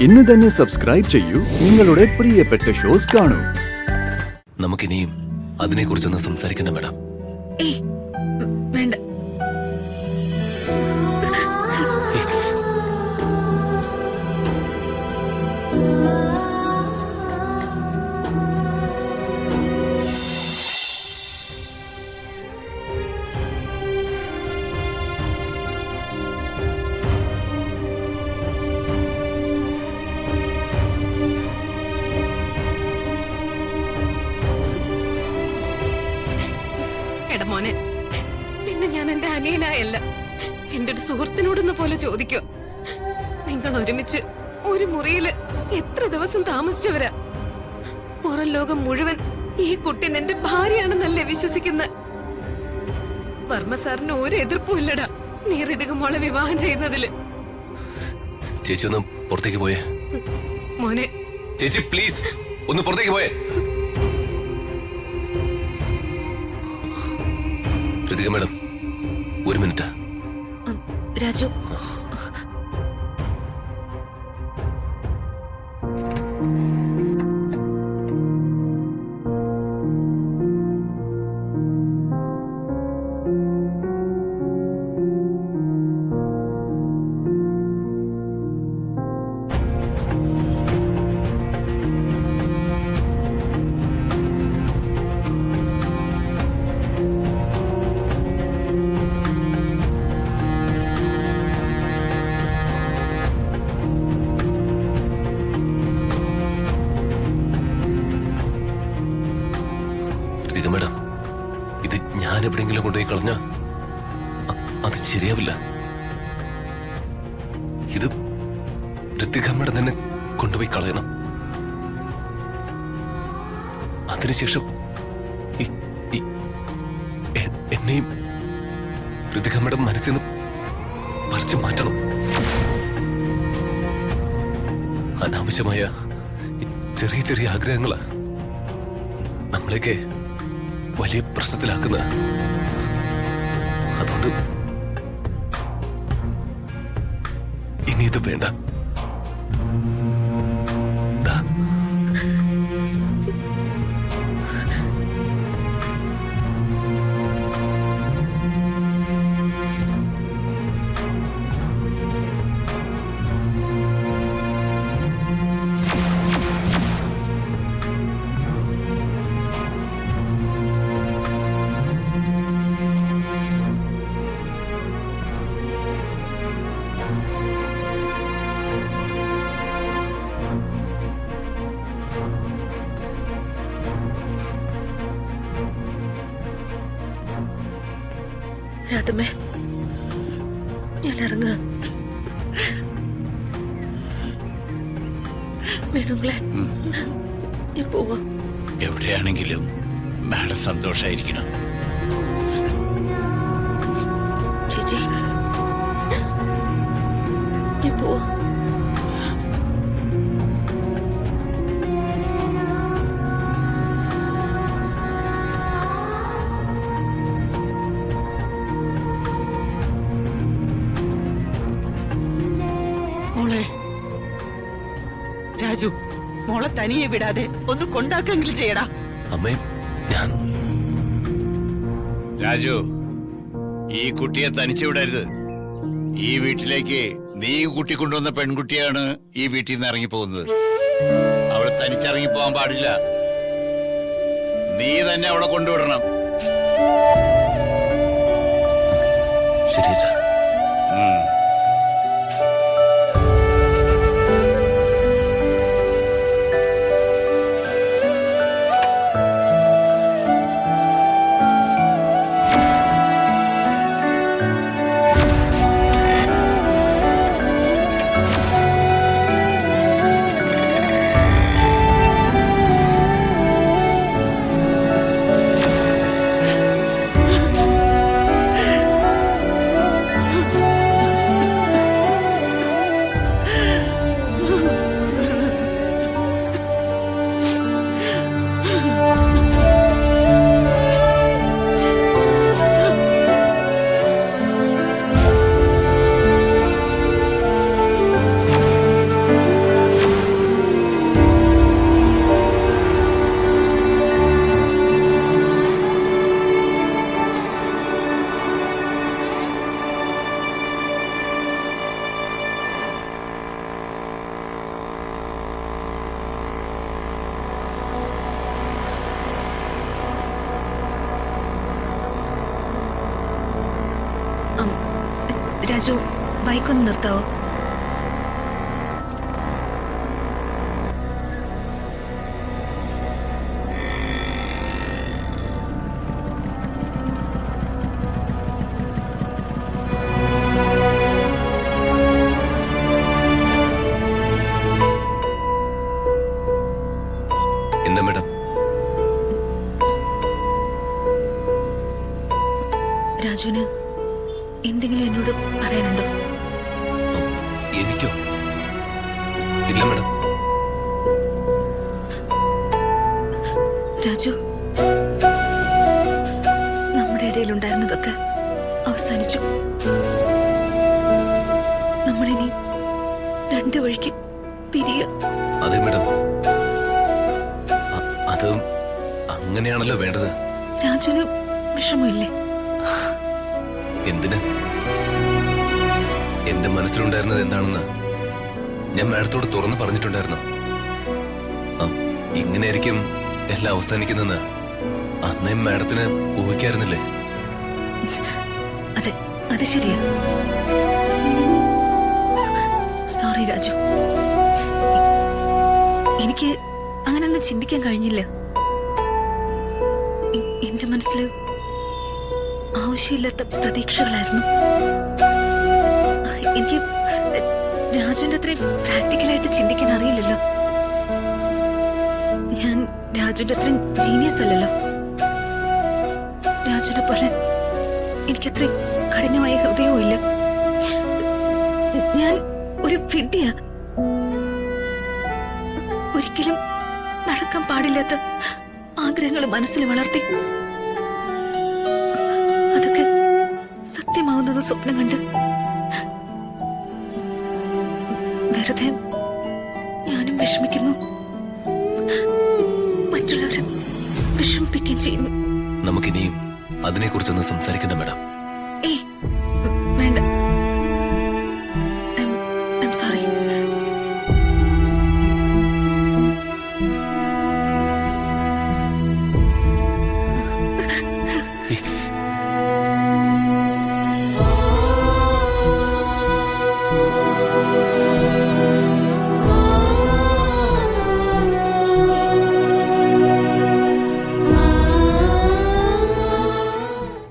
ഇന്ന് തന്നെ സബ്സ്ക്രൈബ് ചെയ്യൂ, നിങ്ങളുടെ പ്രിയപ്പെട്ട ഷോസ് കാണൂ. നമുക്കിനിയും അതിനെക്കുറിച്ചൊന്ന് സംസാരിക്കണ്ട മാഡം. വേണ്ട. എടാ മോനെ, നിന്നെ ഞാൻ എന്റെ അനിയനായല്ല, എന്റെ ഒരു സുഹൃത്തിനോടൊന്ന് പോലെ ചോദിക്കോ. നിങ്ങൾ ഒരുമിച്ച് ഒരു മുറിയില് എത്ര ദിവസം താമസിച്ചവരാ. പുറം ലോകം മുഴുവൻ ഈ കുട്ടി നിന്റെ ഭാര്യയാണെന്നല്ലേ വിശ്വസിക്കുന്ന. വർമ്മ സാറിന് ഒരു എതിർപ്പും ഇല്ലടാ നീ ഋതിക മോളെ വിവാഹം ചെയ്യുന്നതില്. ചേച്ചി ഒന്ന് പുറത്തേക്ക് പോയേ. മോനെ ചേച്ചി പ്ലീസ് ഒന്ന് പുറത്തേക്ക് പോയേ. ഋതിക മാഡം, ഒരു മിനിറ്റ്. രാജു, മാഡം, ഇത് ഞാൻ എവിടെയെങ്കിലും കൊണ്ടുപോയി കളഞ്ഞ അത് ശരിയാവില്ല. ഇത് ഋതിക മാഡം തന്നെ കൊണ്ടുപോയി കളയണം. അതിനുശേഷം എന്നെയും ഋതിക മാഡം മനസ്സിൽ നിന്ന് പറിച്ചു മാറ്റണം. അനാവശ്യമായ ചെറിയ ചെറിയ ആഗ്രഹങ്ങളാ നമ്മളെയൊക്കെ വലിയ പ്രശ്നത്തിലാക്കുന്ന. അതുകൊണ്ട് ഇനി ഇത് വേണ്ട. രാധമ്മേ, ഞാൻ ഇറങ്ങുക. വേണുങ്ങളെ, ഞാൻ പോവാ. എവിടെയാണെങ്കിലും മാഡം സന്തോഷായിരിക്കണം. ചേച്ചി, ഞാൻ പോവാ. രാജു, മോളെ തനിയെ വിടാതെ ഒന്ന് കൊണ്ടാക്കെങ്കിലും ചെയ്യടാ. അമ്മേ, ഞാൻ രാജു, ഈ കുട്ടിയെ തനിച്ചു വിടരുത്. ഈ വീട്ടിലേക്ക് നീ കൂട്ടിക്കൊണ്ടുവന്ന പെൺകുട്ടിയാണ് ഈ വീട്ടിൽ നിന്ന് ഇറങ്ങിപ്പോകുന്നത്. അവൾ തനിച്ചിറങ്ങിപ്പോവാൻ പാടില്ല. നീ തന്നെ അവളെ കൊണ്ടുവിടണം. ശരി സാർ. രാജു ബൈക്കൊന്ന് നിർത്താവോ? എന്താ മേഡം? രാജുവിന് എന്തെങ്കിലും എന്നോട് പറയാനുണ്ടോ? എനിക്കോ? ഇല്ല മേഡം. രാജു, നമ്മുടെ ഇടയിലുണ്ടായിരുന്നതൊക്കെ അവസാനിച്ചു. നമ്മളിനി രണ്ട് വഴിക്ക് പിരിയ. അതെ മേഡം, അത് അങ്ങനെയാണല്ലോ വേണ്ടത്. രാജുവിന് വിഷമമില്ലേ? എന്തിന്? എന്റെ മനസ്സിലുണ്ടായിരുന്നത് എന്താണെന്ന് ഞാൻ മാഡത്തോട് തുറന്നു പറഞ്ഞിട്ടുണ്ടായിരുന്നു. ഇങ്ങനെയായിരിക്കും എല്ലാം അവസാനിക്കുന്നെന്ന് അന്നേ മാഡത്തിന് ഊഹിക്കായിരുന്നില്ലേ? അതെ, അത് ശരിയാ. സോറി രാജു, എനിക്ക് അങ്ങനൊന്നും ചിന്തിക്കാൻ കഴിഞ്ഞില്ല. എന്റെ മനസ്സിൽ ആവശ്യമില്ലാത്ത പ്രതീക്ഷകളായിരുന്നു. എനിക്ക് രാജുവിന്റെ അത്രയും പ്രാക്ടിക്കലായിട്ട് ചിന്തിക്കാൻ അറിയില്ലല്ലോ. ഞാൻ രാജുവിന്റെ അത്രയും ജീനിയസ് അല്ലല്ലോ. രാജുവിനെ പോലെ എനിക്കത്രയും കഠിനമായ ഹൃദയവും ഇല്ല. ഞാൻ ഒരു വിഡ്ഢിയാ. ഒരിക്കലും നടക്കാൻ പാടില്ലാത്ത ആഗ്രഹങ്ങൾ മനസ്സിൽ വളർത്തി അതൊക്കെ സത്യമാവുന്നത് സ്വപ്നം കണ്ട് വെറുതെ ഞാനും വിഷമിക്കുന്നു, മറ്റുള്ളവരെ വിഷമിപ്പിക്കുകയും ചെയ്യുന്നു. നമുക്കിനിയും അതിനെക്കുറിച്ചൊന്ന് സംസാരിക്കണ്ട മേഡം.